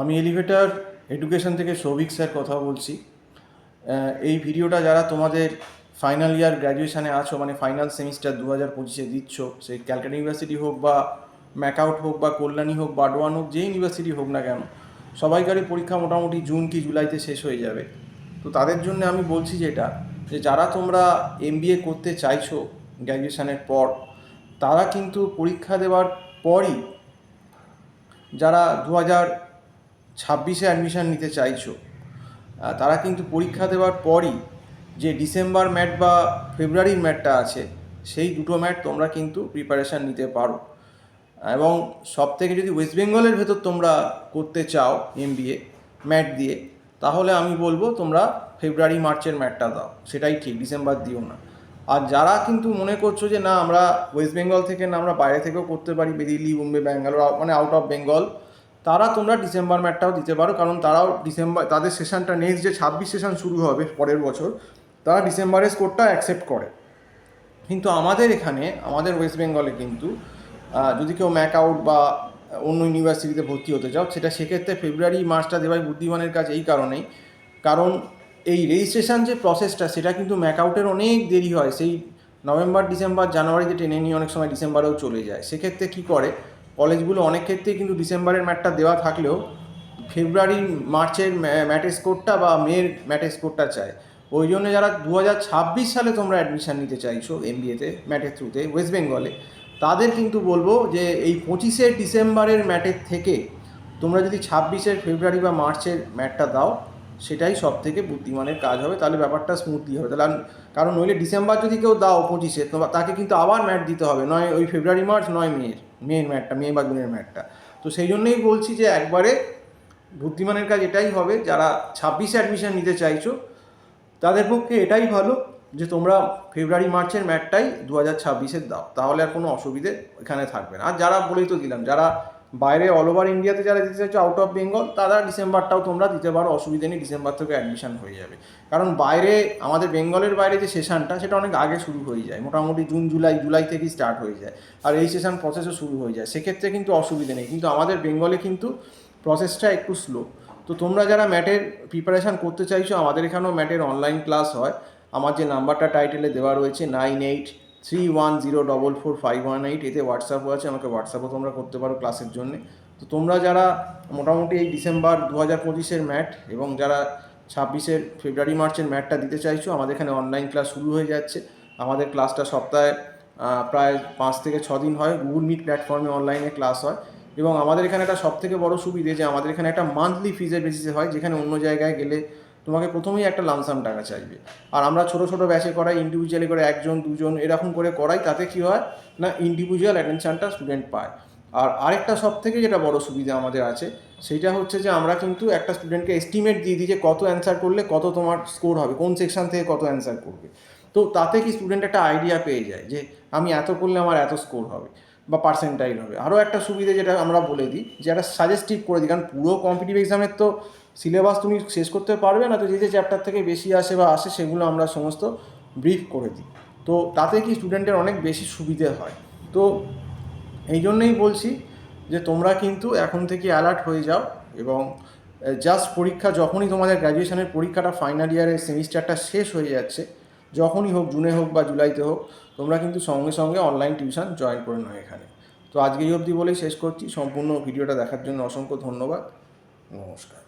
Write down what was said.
আমি elevator education থেকে Souvik sir কথা বলছি। এই ভিডিওটা যারা তোমাদের ফাইনাল ইয়ার গ্র্যাজুয়েশানে আছো, মানে ফাইনাল সেমিস্টার 2025-এ দিচ্ছ, সেই ক্যালকাটা ইউনিভার্সিটি হোক বা ম্যাকআউট হোক বা কল্যাণী হোক, বাডওয়ান হোক, যে ইউনিভার্সিটি হোক না কেন, সবাইকারই পরীক্ষা মোটামুটি জুন কি জুলাইতে শেষ হয়ে যাবে। তো তাদের জন্য আমি বলছি যে যারা তোমরা এমবিএ করতে চাইছো গ্র্যাজুয়েশানের পর, তারা কিন্তু পরীক্ষা দেওয়ার পরই, যারা 2026-এ অ্যাডমিশান নিতে চাইছো, তারা কিন্তু পরীক্ষা দেওয়ার পরই যে ডিসেম্বর ম্যাট বা ফেব্রুয়ারির ম্যাটটা আছে, সেই দুটো ম্যাট তোমরা কিন্তু প্রিপারেশান নিতে পারো। এবং সবথেকে যদি ওয়েস্ট বেঙ্গলের ভেতর তোমরা করতে চাও এমবিএ ম্যাট দিয়ে, তাহলে আমি বলবো তোমরা ফেব্রুয়ারি মার্চের ম্যাটটা দাও, সেটাই ঠিক, ডিসেম্বর দিও না। আর যারা কিন্তু মনে করছো যে না আমরা ওয়েস্ট বেঙ্গল থেকে না আমরা বাইরে থেকেও করতে পারি, দিল্লি, বোম্বে, ব্যাঙ্গালোর, মানে আউট অফ বেঙ্গল, তারা তোমরা ডিসেম্বর ম্যাটটাও দিতে পারো, কারণ তারাও ডিসেম্বর, তাদের সেশনটা নেক্সট যে 26 সেশন শুরু হবে পরের বছর, তারা ডিসেম্বরের স্কোরটা অ্যাকসেপ্ট করে। কিন্তু আমাদের এখানে, আমাদের ওয়েস্ট বেঙ্গলে কিন্তু যদি কেউ ম্যাক আউট বা অন্য ইউনিভার্সিটিতে ভর্তি হতে চাও, সেক্ষেত্রে ফেব্রুয়ারি মার্চটা দেওয়াই বুদ্ধিমানের কাজ, এই কারণেই, কারণ এই রেজিস্ট্রেশন যে প্রসেসটা, সেটা কিন্তু ম্যাক আউটের অনেক দেরি হয়, সেই নভেম্বর, ডিসেম্বর, জানুয়ারিতে টেনে নিয়ে অনেক সময় ডিসেম্বরেও চলে যায়। সেক্ষেত্রে কী করে কলেজগুলো, অনেক ক্ষেত্রেই কিন্তু ডিসেম্বরের ম্যাটটা দেওয়া থাকলেও ফেব্রুয়ারি মার্চের ম্যাটের স্কোরটা বা মের ম্যাটের স্কোরটা চায়। ওই জন্য যারা 2026 সালে তোমরা অ্যাডমিশান নিতে চাইছো এমবিএতে ম্যাটের থ্রুতে ওয়েস্ট বেঙ্গলে, তাদের কিন্তু বলবো যে এই 25শে ডিসেম্বরের ম্যাটের থেকে তোমরা যদি 26শে ফেব্রুয়ারি বা মার্চের ম্যাটটা দাও, সেটাই সব থেকে বুদ্ধিমানের কাজ হবে, তাহলে ব্যাপারটা স্মুথলি হবে। তাহলে কারণ নইলে ডিসেম্বর যদি কেউ দাও 25শে, তাকে কিন্তু আবার ম্যাট দিতে হবে, নয় ওই ফেব্রুয়ারি মার্চ, নয় মেয়ের ম্যাটটা, মে বা জুনের ম্যাটটা। তো সেই জন্যই বলছি যে একবারে বুদ্ধিমানের কাজ এটাই হবে, যারা 26শে অ্যাডমিশান নিতে চাইছো তাদের পক্ষে এটাই ভালো যে তোমরা ফেব্রুয়ারি মার্চের ম্যাটটাই 2026-এর দাও, তাহলে আর কোনো অসুবিধে এখানে থাকবে না। আর যারা বলেই তো দিলাম, যারা বাইরে অল ওভার ইন্ডিয়াতে যারা দিতে চাইছো আউট অফ বেঙ্গল, তারা ডিসেম্বরটাও তোমরা দিতে পারো, অসুবিধে নেই, ডিসেম্বর থেকে অ্যাডমিশান হয়ে যাবে। কারণ বাইরে, আমাদের বেঙ্গলের বাইরে যে সেশনটা, সেটা অনেক আগে শুরু হয়ে যায়, মোটামুটি জুন জুলাই থেকেই স্টার্ট হয়ে যায়, আর এই সেশন প্রসেসও শুরু হয়ে যায়, সেক্ষেত্রে কিন্তু অসুবিধে নেই। কিন্তু আমাদের বেঙ্গলে কিন্তু প্রসেসটা একটু স্লো। তো তোমরা যারা ম্যাটের প্রিপারেশান করতে চাইছো, আমাদের এখানেও ম্যাটের অনলাইন ক্লাস হয়। আমার যে নাম্বারটা টাইটেলে দেওয়া রয়েছে 9831044518, এতে হোয়াটসঅ্যাপও আছে, আমাকে হোয়াটসঅ্যাপও তোমরা করতে পারো ক্লাসের জন্যে। তো তোমরা যারা মোটামুটি এই ডিসেম্বর 2025-এর ম্যাট এবং যারা 26শে ফেব্রুয়ারি মার্চের ম্যাটটা দিতে চাইছো, আমাদের এখানে অনলাইন ক্লাস শুরু হয়ে যাচ্ছে। আমাদের ক্লাসটা সপ্তাহে প্রায় 5 থেকে 6 দিন হয়, গুগল মিট প্ল্যাটফর্মে অনলাইনে ক্লাস হয়। এবং আমাদের এখানে একটা সবথেকে বড় সুবিধে যে আমাদের এখানে একটা মান্থলি ফিজের বেসিসে হয়, যেখানে অন্য জায়গায় গেলে তোমাকে প্রথমেই একটা লামসাম টাকা চাইবে। আর আমরা ছোটো ছোটো ব্যাচে করাই, ইন্ডিভিজুয়ালি করে 1জন 2জন এরকম করে করাই, তাতে কী হয় না ইন্ডিভিজুয়াল অ্যাটেনশানটা স্টুডেন্ট পায়। আর আরেকটা সবথেকে যেটা বড় সুবিধা আমাদের আছে, সেইটা হচ্ছে যে আমরা কিন্তু একটা স্টুডেন্টকে এস্টিমেট দিয়ে দিই যে কত অ্যান্সার করলে কত তোমার স্কোর হবে, কোন সেকশন থেকে কত অ্যান্সার করবে। তো তাতে কি স্টুডেন্ট একটা আইডিয়া পেয়ে যায় যে আমি এত করলে আমার এত স্কোর হবে বা পার্সেন্টাইল হবে। আরও একটা সুবিধে যেটা আমরা বলে দিই, যে একটা সাজেস্টিভ করে দিই, কারণ পুরো কম্পিটিটিভ এক্সামের তো সিলেবাস তুমি শেষ করতে পারবে না, তো যে যে চ্যাপ্টার থেকে বেশি আসে বা আসে সেগুলো আমরা সমস্ত ব্রিফ করে দিই। তো তাতে কি স্টুডেন্টের অনেক বেশি সুবিধে হয়। তো এই জন্যই বলছি যে তোমরা কিন্তু এখন থেকে অ্যালার্ট হয়ে যাও, এবং জাস্ট পরীক্ষা যখনই তোমাদের গ্র্যাজুয়েশনের পরীক্ষাটা ফাইনাল ইয়ারের সেমিস্টারটা শেষ হয়ে যাচ্ছে, যখনই হোক, জুনে হোক বা জুলাইতে হোক, তোমরা কিন্তু সঙ্গে সঙ্গে অনলাইন টিউশন জয়েন করে নাও এখানে। তো আজকে এই অবধি বলেই শেষ করছি। সম্পূর্ণ ভিডিওটা দেখার জন্য অসংখ্য ধন্যবাদ। নমস্কার।